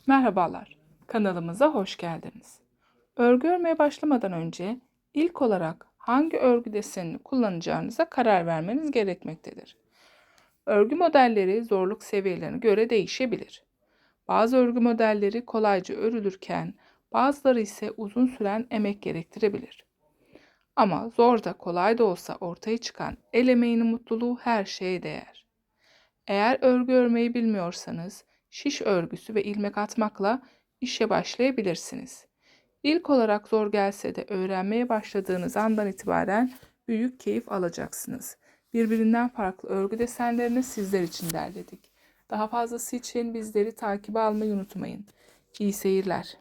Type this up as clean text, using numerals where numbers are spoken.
Merhabalar, kanalımıza hoş geldiniz. Örgü örmeye başlamadan önce ilk olarak hangi örgü desenini kullanacağınıza karar vermeniz gerekmektedir. Örgü modelleri zorluk seviyelerine göre değişebilir. Bazı örgü modelleri kolayca örülürken bazıları ise uzun süren emek gerektirebilir. Ama zor da kolay da olsa ortaya çıkan el emeğinin mutluluğu her şeye değer. Eğer örgü örmeyi bilmiyorsanız, şiş örgüsü ve ilmek atmakla işe başlayabilirsiniz. İlk olarak zor gelse de öğrenmeye başladığınız andan itibaren büyük keyif alacaksınız. Birbirinden farklı örgü desenlerini sizler için derledik. Daha fazlası için bizleri takibe almayı unutmayın. İyi seyirler.